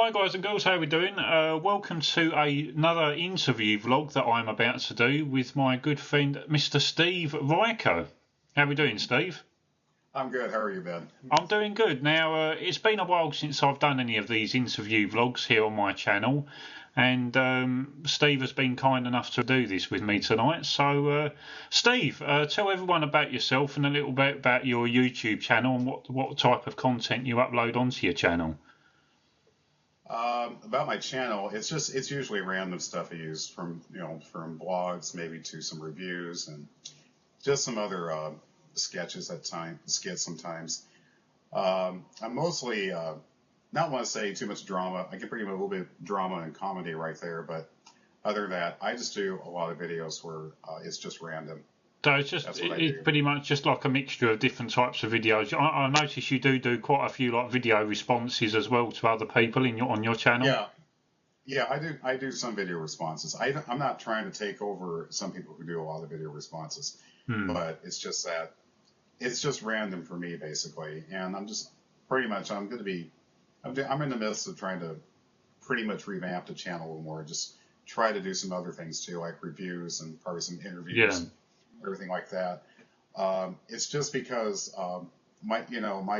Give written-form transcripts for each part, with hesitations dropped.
Hi guys and girls, how are we doing? Welcome to another interview vlog that I'm about to do with my good friend Mr Steve Riker. How are we doing, Steve? I'm good. How are you, Ben? I'm doing good. Now, it's been a while since I've done any of these interview vlogs here on my channel, and Steve has been kind enough to do this with me tonight. So, Steve, tell everyone about yourself and a little bit about your YouTube channel and what type of content you upload onto your channel. About my channel, it's usually random stuff I use from blogs, maybe to some reviews and just some other skits sometimes. I'm mostly not want to say too much drama. I can bring a little bit of drama and comedy right there, but other than that, I just do a lot of videos where it's just random. So it's pretty much just like a mixture of different types of videos. I notice you do quite a few like video responses as well to other people on your channel. Yeah, I do some video responses. I'm not trying to take over some people who do a lot of video responses, but it's just that it's just random for me basically, and I'm just pretty much I'm in the midst of trying to pretty much revamp the channel a little more. Just try to do some other things too, like reviews and probably some interviews. Yeah. Everything like that. It's just because my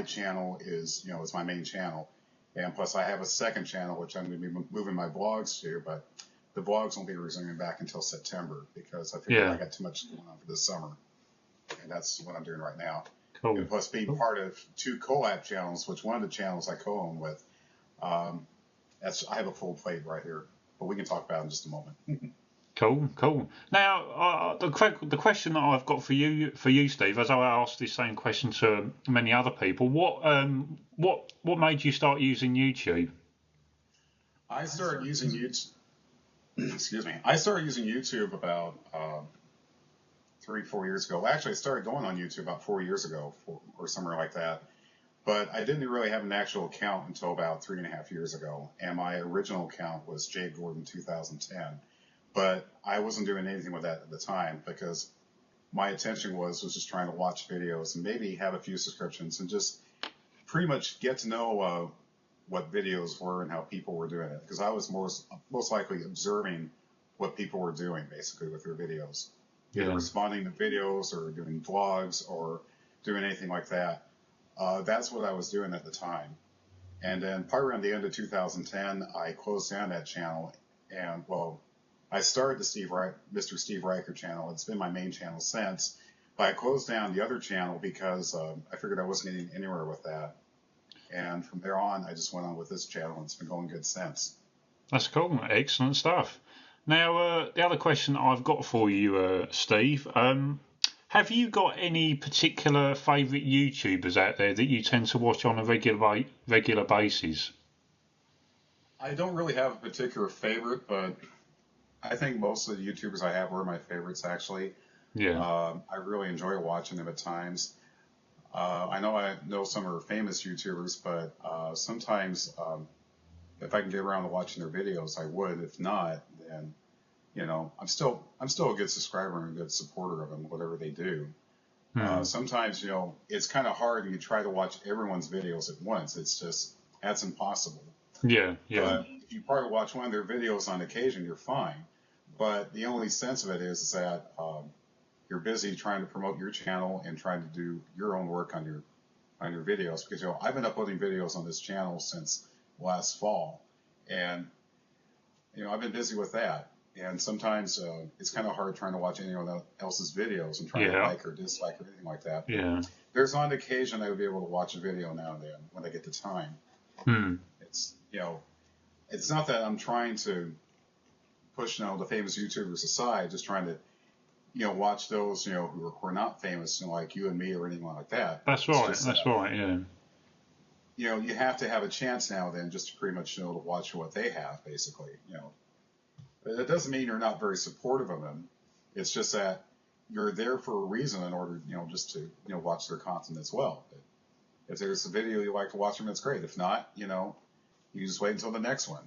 channel is it's my main channel, and plus I have a second channel which I'm going to be moving my blogs to, but the blogs won't be resuming back until September because I figured I got too much going on for this summer, and that's what I'm doing right now. Cool. And plus being part of two collab channels, which one of the channels I co-own with, I have a full plate right here, but we can talk about it in just a moment. Cool. Now, the question that I've got for you, Steve, as I asked this same question to many other people, what made you start using YouTube? I started using YouTube. Excuse me. I started using YouTube about 3-4 years ago. Actually, I started going on YouTube about 4 years ago, or somewhere like that. But I didn't really have an actual account until about 3.5 years ago, and my original account was J Gordon 2010. But I wasn't doing anything with that at the time because my attention was just trying to watch videos and maybe have a few subscriptions and just pretty much get to know what videos were and how people were doing it, because I was most likely observing what people were doing basically with their videos, either responding to videos or doing vlogs or doing anything like that. That's what I was doing at the time. And then probably around the end of 2010, I closed down that channel, and I started the Mr. Steve Riker channel. It's been my main channel since, but I closed down the other channel because I figured I wasn't getting anywhere with that. And from there on, I just went on with this channel, and it's been going good since. That's cool. Excellent stuff. Now, the other question I've got for you, Steve, have you got any particular favourite YouTubers out there that you tend to watch on a regular basis? I don't really have a particular favorite, but I think most of the YouTubers I have were my favorites, actually. Yeah. I really enjoy watching them at times. I know some are famous YouTubers, but sometimes if I can get around to watching their videos, I would. If not, then I'm still a good subscriber and a good supporter of them, whatever they do. Sometimes it's kind of hard when you try to watch everyone's videos at once. That's impossible. Yeah. But if you try to watch one of their videos on occasion, you're fine. But the only sense of it is that you're busy trying to promote your channel and trying to do your own work on your videos. Because I've been uploading videos on this channel since last fall, and I've been busy with that. And sometimes it's kind of hard trying to watch anyone else's videos and trying to like or dislike or anything like that. Yeah. There's on occasion I would be able to watch a video now and then when I get the time. It's not that I'm trying to push the famous YouTubers aside, just trying to watch those who are not famous, like you and me or anyone like that. That's right. That's right. Yeah. You have to have a chance now and then just to pretty much to watch what they have, basically. But it doesn't mean you're not very supportive of them. It's just that you're there for a reason in order just to watch their content as well. But if there's a video you like to watch them, that's great. If not, you just wait until the next one.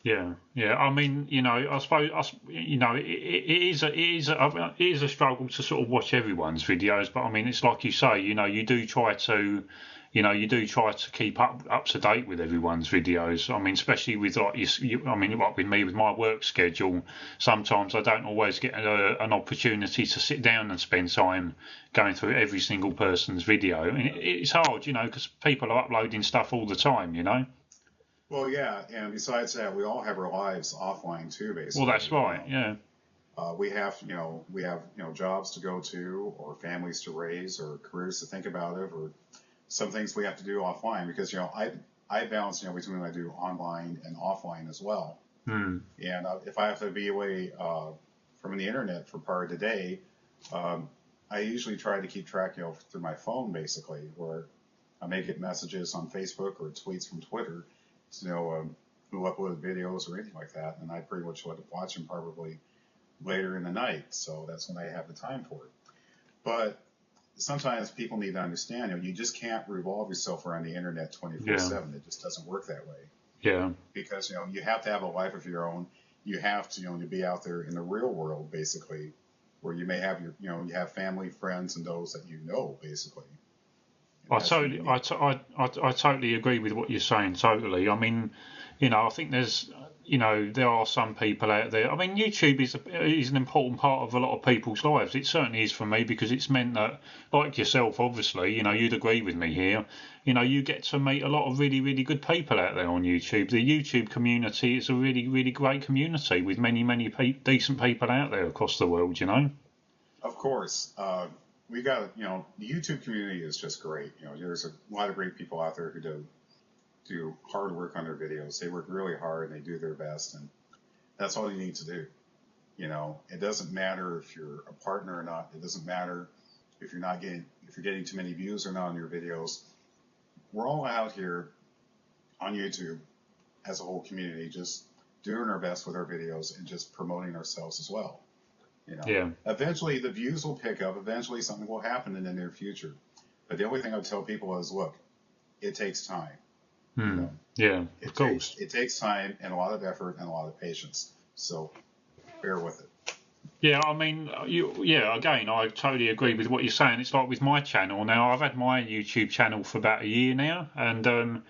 Yeah. I mean, I suppose, it is a struggle to sort of watch everyone's videos, but I mean, it's like you say, you do try to, you do try to keep up to date with everyone's videos. I mean, especially with like like with me with my work schedule, sometimes I don't always get an opportunity to sit down and spend time going through every single person's video, and it's hard, because people are uploading stuff all the time, Well, yeah, and besides that, we all have our lives offline too, basically. Well, that's right. Yeah. We have jobs to go to, or families to raise, or careers to think about it, or some things we have to do offline because I balance between what I do online and offline as well. Hmm. And if I have to be away from the internet for part of the day, I usually try to keep track through my phone basically, where I may get messages on Facebook or tweets from Twitter, who uploaded videos or anything like that, and I pretty much watch them probably later in the night, so that's when I have the time for it. But sometimes people need to understand, you just can't revolve yourself around the internet 24/7. It just doesn't work that way. Yeah. Because you have to have a life of your own. You have to to be out there in the real world basically, where you may have you have family, friends, and those that basically. I totally agree with what you're saying. Totally. I mean, I think there are some people out there. I mean, YouTube is an important part of a lot of people's lives. It certainly is for me because it's meant that, like yourself, obviously, you'd agree with me here. You get to meet a lot of really, really good people out there on YouTube. The YouTube community is a really, really great community with many, many decent people out there across the world. Of course. We got, the YouTube community is just great. There's a lot of great people out there who do hard work on their videos. They work really hard and they do their best, and that's all you need to do. It doesn't matter if you're a partner or not. It doesn't matter if you're getting too many views or not on your videos. We're all out here on YouTube as a whole community, just doing our best with our videos and just promoting ourselves as well. Yeah. Eventually the views will pick up. Eventually something will happen in the near future. But the only thing I would tell people is, look, it takes time. Yeah, of course. It takes time and a lot of effort and a lot of patience. So bear with it. Yeah, I mean, again, I totally agree with what you're saying. It's like with my channel now. I've had my YouTube channel for about a year now, and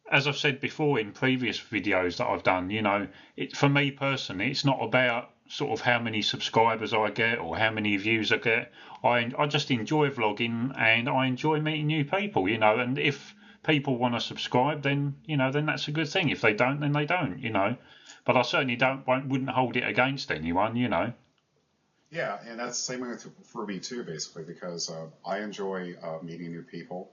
as I've said before in previous videos that I've done, for me personally, it's not about sort of how many subscribers I get or how many views I get. I just enjoy vlogging and I enjoy meeting new people, and if people want to subscribe, then then that's a good thing. If they don't, then they don't, But I certainly wouldn't hold it against anyone, Yeah, and that's the same way for me too, basically, because I enjoy meeting new people,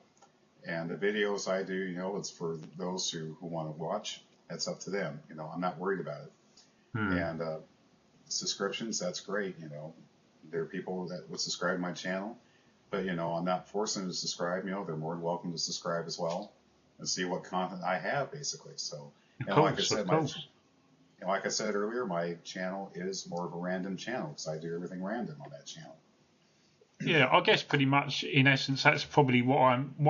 and the videos I do, it's for those who want to watch. That's up to them. I'm not worried about it. And subscriptions, that's great. There are people that would subscribe to my channel, but I'm not forcing them to subscribe. They're more than welcome to subscribe as well and see what content I have, basically. So, like I said earlier, my channel is more of a random channel because I do everything random on that channel. Yeah, I guess pretty much in essence that's probably what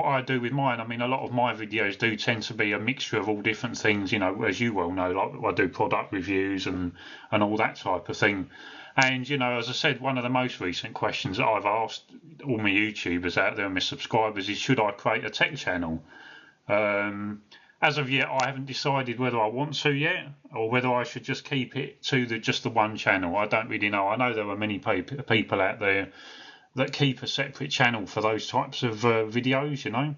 I do with mine. I mean, a lot of my videos do tend to be a mixture of all different things, as you well know, like I do product reviews and all that type of thing. And as I said, one of the most recent questions that I've asked all my YouTubers out there, my subscribers, is should I create a tech channel? As of yet, I haven't decided whether I want to yet, or whether I should just keep it to just the one channel. I don't really know. I know there are many people out there that keep a separate channel for those types of videos,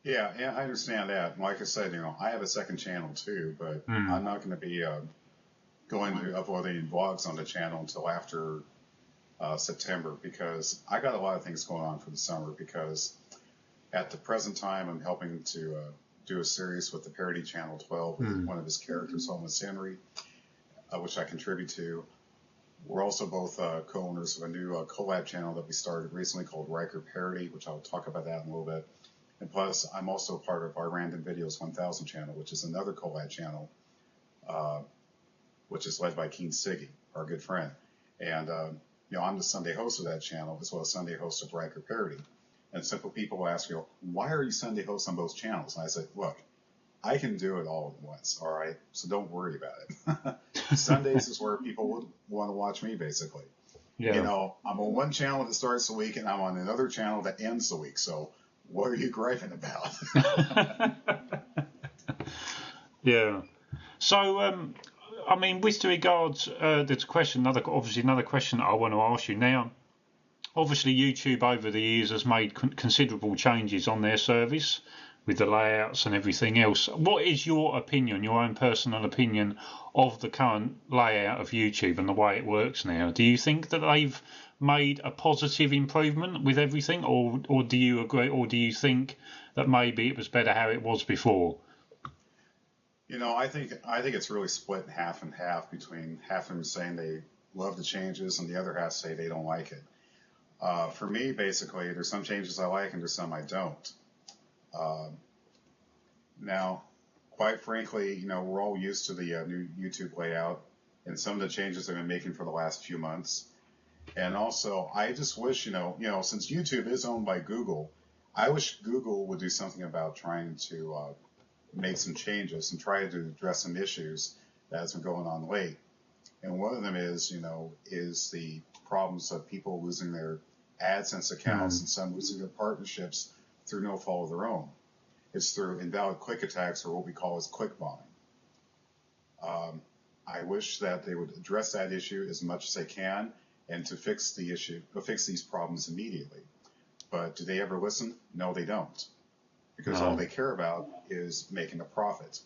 Yeah, I understand that. Like I said, I have a second channel too, but I'm not going to be going to uploading vlogs on the channel until after September, because I got a lot of things going on for the summer. Because at the present time, I'm helping to do a series with the Parity Channel 12 with one of his characters, Homeless Henry, which I contribute to. We're also both co-owners of a new collab channel that we started recently called Riker Parity, which I'll talk about that in a little bit. And plus, I'm also part of our Random Videos 1000 channel, which is another collab channel, which is led by Keen Siggy, our good friend. And I'm the Sunday host of that channel, as well as Sunday host of Riker Parity. And simple people will ask, why are you Sunday host on both channels? And I said, look, I can do it all at once, all right? So don't worry about it. Sundays is where people would want to watch me, basically. Yeah. I'm on one channel that starts the week, and I'm on another channel that ends the week. So what are you griping about? Yeah. So, I mean, with regards, there's a question, another question that I want to ask you now. Obviously, YouTube over the years has made considerable changes on their service with the layouts and everything else. What is your opinion, your own personal opinion, of the current layout of YouTube and the way it works now? Do you think that they've made a positive improvement with everything, or do you agree, or do you think that maybe it was better how it was before? I think it's really split half and half, between half of them saying they love the changes and the other half say they don't like it. For me, basically, there's some changes I like and there's some I don't. Now, quite frankly, we're all used to the new YouTube layout and some of the changes they've been making for the last few months. And also, I just wish, since YouTube is owned by Google, I wish Google would do something about trying to make some changes and try to address some issues that's been going on late. And one of them is, is the problems of people losing their Adsense accounts and some losing their partnerships through no fault of their own. It's through invalid click attacks, or what we call as click bombing. I wish that they would address that issue as much as they can and to fix the issue, fix these problems immediately. But do they ever listen? No, they don't. Because all they care about is making a profit.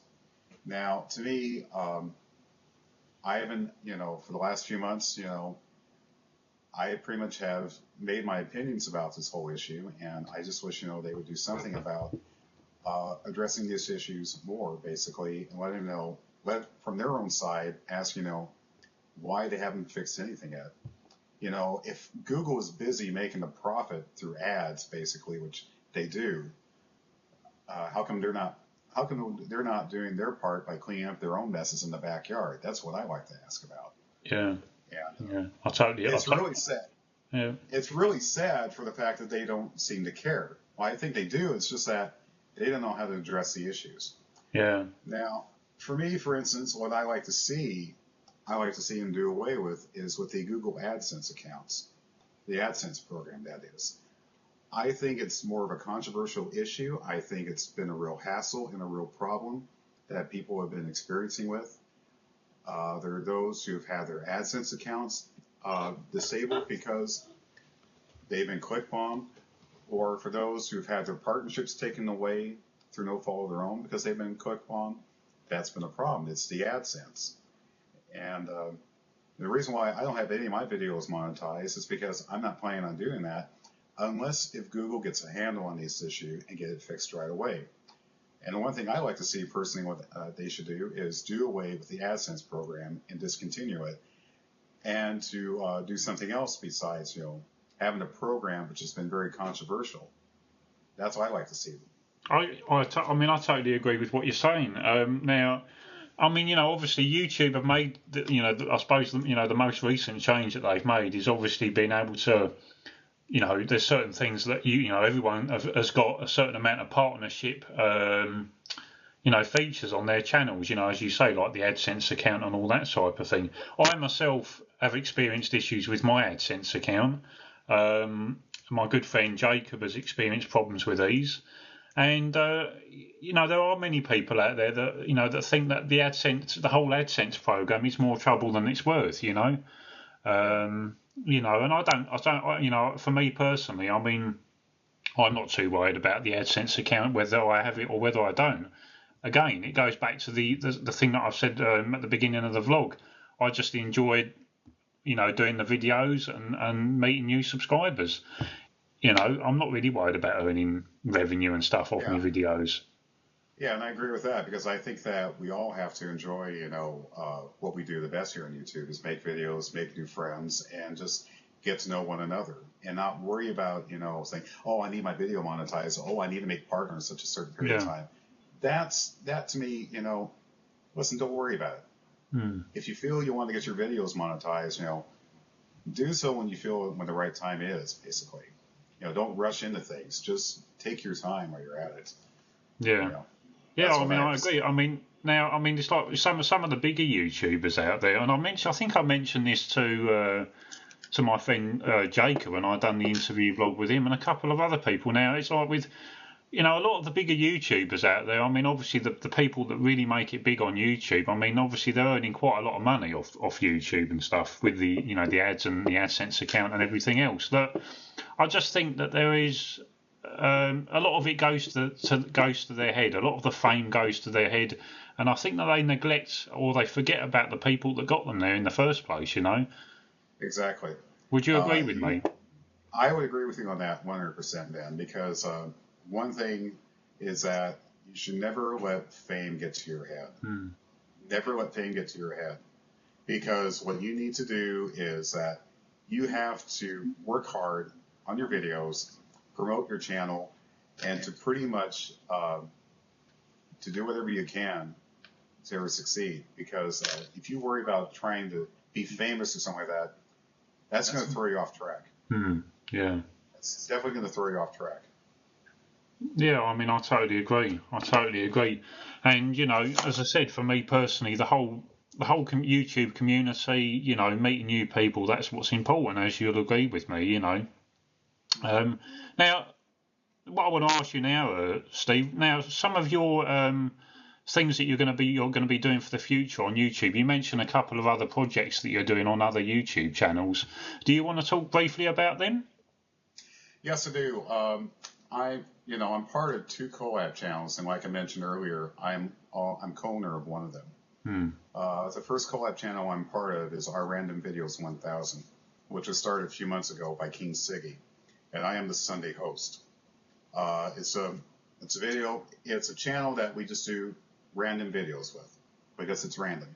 Now, to me, I haven't, for the last few months, I pretty much have made my opinions about this whole issue, and I just wish, they would do something about addressing these issues more, basically, and let from their own side ask, why they haven't fixed anything yet. If Google is busy making a profit through ads, basically, which they do, how come they're not doing their part by cleaning up their own messes in the backyard? That's what I like to ask about. Yeah. Yeah. It's really sad. Yeah. It's really sad for the fact that they don't seem to care. Well, I think they do. It's just that they don't know how to address the issues. Yeah. Now, for me, for instance, what I like to see them do away with is with the Google AdSense accounts, the AdSense program, that is. I think it's more of a controversial issue. I think it's been a real hassle and a real problem that people have been experiencing with. There are those who've had their AdSense accounts disabled because they've been click bombed, or for those who've had their partnerships taken away through no fault of their own because they've been click bombed. That's been a problem. It's the AdSense. And the reason why I don't have any of my videos monetized is because I'm not planning on doing that unless if Google gets a handle on this issue and get it fixed right away. And the one thing I like to see personally what they should do is do away with the AdSense program and discontinue it, and to do something else besides, having a program which has been very controversial. That's what I like to see. I totally agree with what you're saying. Now, obviously YouTube have made, I suppose, the most recent change that they've made is obviously being able to, there's certain things that everyone has got a certain amount of partnership, features on their channels, as you say, like the AdSense account and all that type of thing. I myself have experienced issues with my AdSense account. My good friend Jacob has experienced problems with these. And there are many people out there that that think that the whole AdSense program is more trouble than it's worth. And I don't. For me personally, I'm not too worried about the AdSense account, whether I have it or whether I don't. Again, it goes back to the thing that I've said at the beginning of the vlog. I just enjoyed doing the videos and meeting new subscribers. I'm not really worried about earning revenue and stuff off my videos. Yeah, and I agree with that, because I think that we all have to enjoy, what we do the best here on YouTube is make videos, make new friends, and just get to know one another, and not worry about, saying, oh, I need my video monetized. Oh, I need to make partners such a certain period of time. That to me, listen, don't worry about it. If you feel you want to get your videos monetized, do so when you feel when the right time is, basically. Don't rush into things. Just take your time while you're at it. Yeah. I agree. It's like some of the bigger YouTubers out there, and I think I mentioned this to to my friend Jacob, and I done the interview vlog with him and a couple of other people. Now it's like with, a lot of the bigger YouTubers out there. I mean, obviously the people that really make it big on YouTube. I mean, obviously they're earning quite a lot of money off YouTube and stuff with the the ads and the Adsense account and everything else. That I just think that there is. A lot of it goes to their head. A lot of the fame goes to their head, and I think that they neglect or they forget about the people that got them there in the first place. Exactly. Would you agree with me? I would agree with you on that 100%, Dan, because one thing is that you should never let fame get to your head. Never let fame get to your head, because what you need to do is that you have to work hard on your videos, promote your channel, and to pretty much to do whatever you can to ever succeed. Because if you worry about trying to be famous or something like that, that's going to throw you off track. Yeah. It's definitely going to throw you off track. Yeah, I mean, I totally agree. And as I said, for me personally, the whole YouTube community, meeting new people, that's what's important, as you'll agree with me. Now, what I want to ask you now, Steve. Now, some of your things that you're going to be doing for the future on YouTube. You mentioned a couple of other projects that you're doing on other YouTube channels. Do you want to talk briefly about them? Yes, I do. I'm part of 2 collab channels, and like I mentioned earlier, I'm co-owner of one of them. The first collab channel I'm part of is Our Random Videos 1000, which was started a few months ago by King Siggy, and I am the Sunday host. It's a channel that we just do random videos with, because it's random.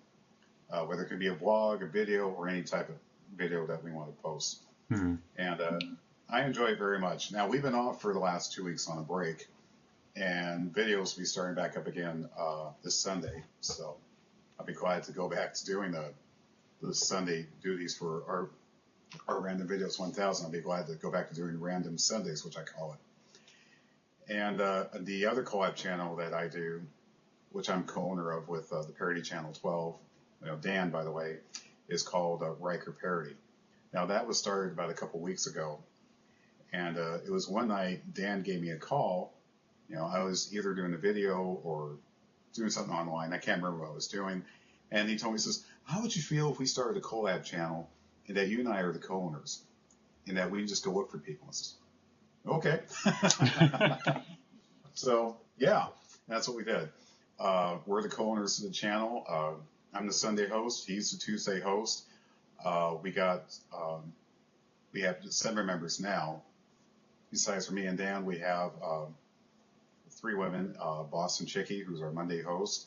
Whether it could be a vlog, a video, or any type of video that we want to post. And I enjoy it very much. Now, we've been off for the last 2 weeks on a break, and videos will be starting back up again this Sunday. So I'll be glad to go back to doing the Sunday duties for our Random Videos 1000. I'll be glad to go back to doing Random Sundays, which I call it. And the other collab channel that I do, which I'm co-owner of with the Parody Channel 12, Dan, by the way, is called Riker Parity. Now, that was started about a couple weeks ago. And it was one night Dan gave me a call. I was either doing a video or doing something online. I can't remember what I was doing. And he told me, he says, how would you feel if we started a collab channel and that you and I are the co-owners and that we just go look for people? I says, okay. So, yeah, that's what we did. We're the co-owners of the channel. I'm the Sunday host. He's the Tuesday host. We have 7 members now. Besides for me and Dan, we have 3 women, Boston Chickie, who's our Monday host.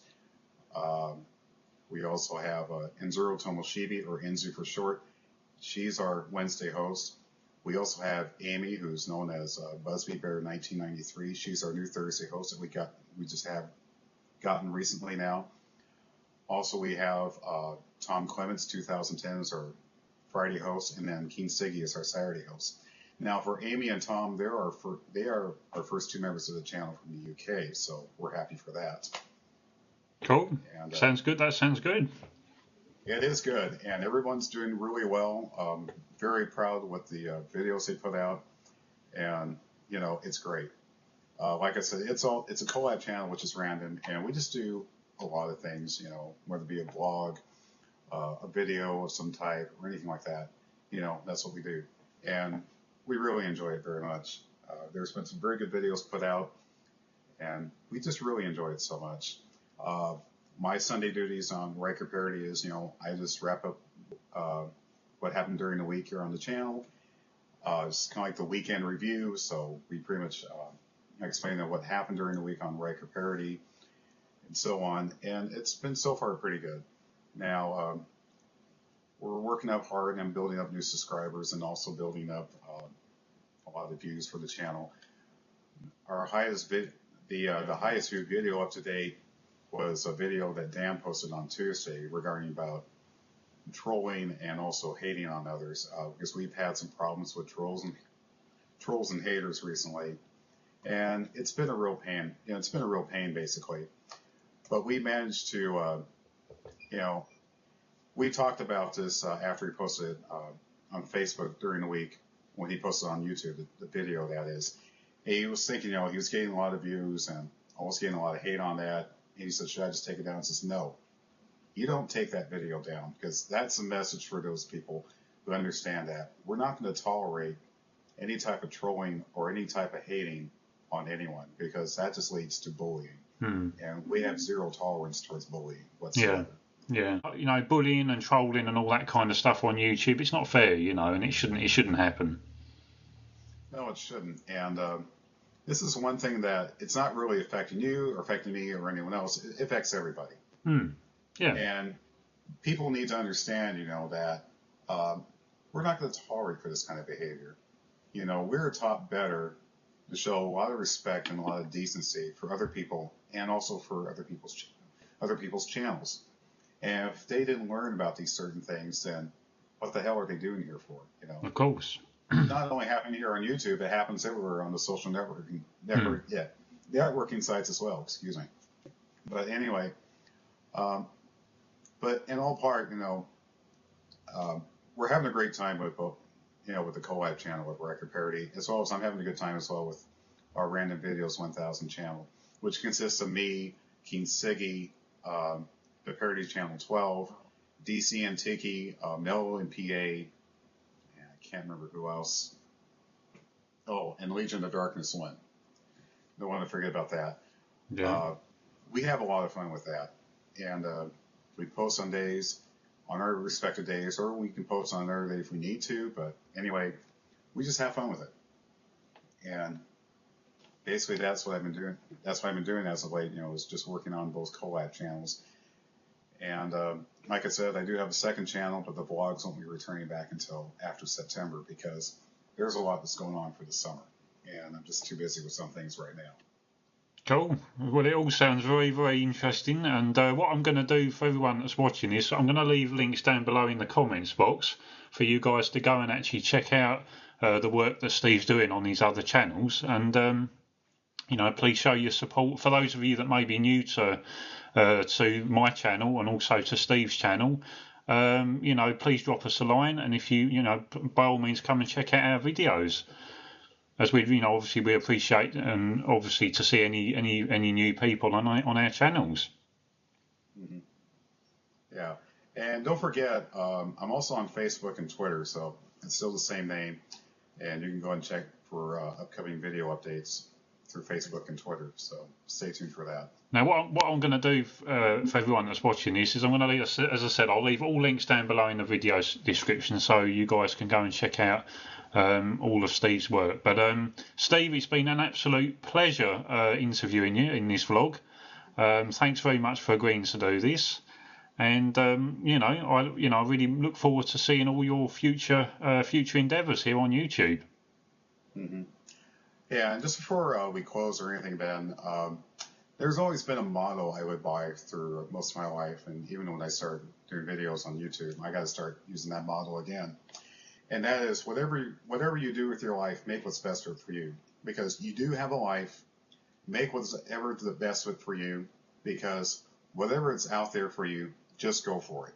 We also have Enzuro Tomoshibi, or Enzu for short. She's our Wednesday host. We also have Amy, who's known as Busby Bear 1993. She's our new Thursday host that we just have gotten recently now. Also, we have Tom Clements, 2010, is our Friday host, and then King Siggy is our Saturday host. Now, for Amy and Tom, they are our first 2 members of the channel from the UK, so we're happy for that. Cool. And, sounds good. That sounds good. It is good, and everyone's doing really well. Very proud with the videos they put out, and it's great. Like I said, it's a collab channel, which is random, and we just do a lot of things. Whether it be a vlog, a video of some type, or anything like that. That's what we do, and we really enjoy it very much. There's been some very good videos put out, and we just really enjoy it so much. My Sunday duties on Riker Parody is, I just wrap up what happened during the week here on the channel. It's kind of like the weekend review, so we pretty much explain what happened during the week on Riker Parody and so on, and it's been so far pretty good. Now, we're working up hard and building up new subscribers and also building up a lot of views for the channel. Our highest the highest viewed video up to date was a video that Dan posted on Tuesday regarding about trolling and also hating on others, because we've had some problems with trolls and haters recently, and it's been a real pain. It's been a real pain basically. But we managed to, we talked about this after we posted on Facebook during the week when he posted on YouTube, the video that is. And he was thinking, he was getting a lot of views and almost getting a lot of hate on that. And he said, should I just take it down? He says, no, you don't take that video down, because that's a message for those people who understand that we're not going to tolerate any type of trolling or any type of hating on anyone, because that just leads to bullying. And we have zero tolerance towards bullying whatsoever. Yeah. Bullying and trolling and all that kind of stuff on YouTube, it's not fair, and it shouldn't happen. No, it shouldn't. And this is one thing that it's not really affecting you or affecting me or anyone else. It affects everybody. Yeah. And people need to understand, that we're not going to tolerate for this kind of behavior. We're taught better to show a lot of respect and a lot of decency for other people, and also for other people's channels. And if they didn't learn about these certain things, then what the hell are they doing here for? Of course. Not only happening here on YouTube, it happens everywhere on the social networking sites as well. Excuse me. But anyway, but in all part, we're having a great time with both, with the Collab channel with Riker Parity, as well as I'm having a good time as well with our Random Videos 1000 channel, which consists of me, King Siggy, the Parody Channel 12, DC and Tiki, Mel and PA, and I can't remember who else. Oh, and Legion of Darkness 1. Don't want to forget about that. Yeah. We have a lot of fun with that. And we post on our respective days, or we can post on another day if we need to. But anyway, we just have fun with it. And basically, that's what I've been doing. That's what I've been doing as of late. Is just working on both collab channels. And like I said, I do have a second channel, but the vlogs won't be returning back until after September, because there's a lot that's going on for the summer, and I'm just too busy with some things right now. Cool. Well, it all sounds very, very interesting. And what I'm going to do for everyone that's watching this, I'm going to leave links down below in the comments box for you guys to go and actually check out the work that Steve's doing on his other channels. And please show your support. For those of you that may be new to my channel and also to Steve's channel, please drop us a line, and if you by all means come and check out our videos, as we obviously we appreciate, and obviously to see any new people on our channels. Yeah, and don't forget, I'm also on Facebook and Twitter, so it's still the same name, and you can go and check for upcoming video updates through Facebook and Twitter, so stay tuned for that. Now, what I'm going to do for everyone that's watching this is I'm going to leave, as I said, I'll leave all links down below in the video description, so you guys can go and check out all of Steve's work. But Steve, it's been an absolute pleasure interviewing you in this vlog. Thanks very much for agreeing to do this, and I really look forward to seeing all your future endeavours here on YouTube. Yeah, and just before we close or anything, Ben, there's always been a motto I live by through most of my life, and even when I started doing videos on YouTube, I got to start using that motto again. And that is, whatever you do with your life, make what's best for you, because you do have a life. Make whatever the best for you, because whatever it's out there for you, just go for it.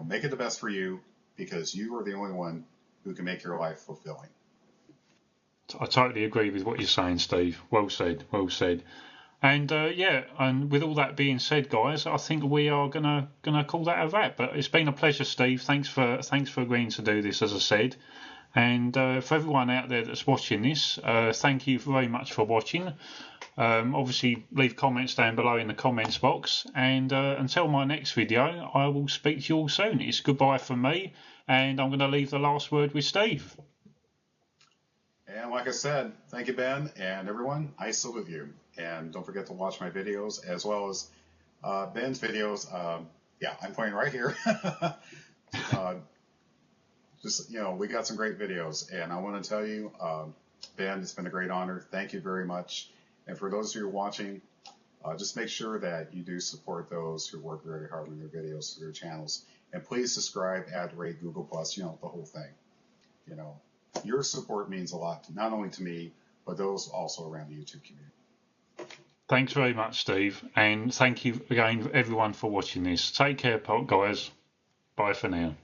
Make it the best for you, because you are the only one who can make your life fulfilling. I totally agree with what you're saying, Steve. Well said, well said. And and with all that being said, guys, I think we are gonna call that a wrap. But it's been a pleasure, Steve. Thanks for agreeing to do this, as I said. And for everyone out there that's watching this, thank you very much for watching. Obviously, leave comments down below in the comments box. And until my next video, I will speak to you all soon. It's goodbye from me, and I'm going to leave the last word with Steve. And like I said, thank you, Ben, and everyone, I salute you. And don't forget to watch my videos, as well as Ben's videos. Yeah, I'm pointing right here. We got some great videos, and I want to tell you, Ben, it's been a great honor. Thank you very much. And for those of you watching, just make sure that you do support those who work very hard on their videos, their channels. And please subscribe, add, rate, Google+, the whole thing. Your support means a lot, not only to me, but those also around the YouTube community. Thanks very much, Steve, and thank you again, everyone, for watching this. Take care, guys. Bye for now.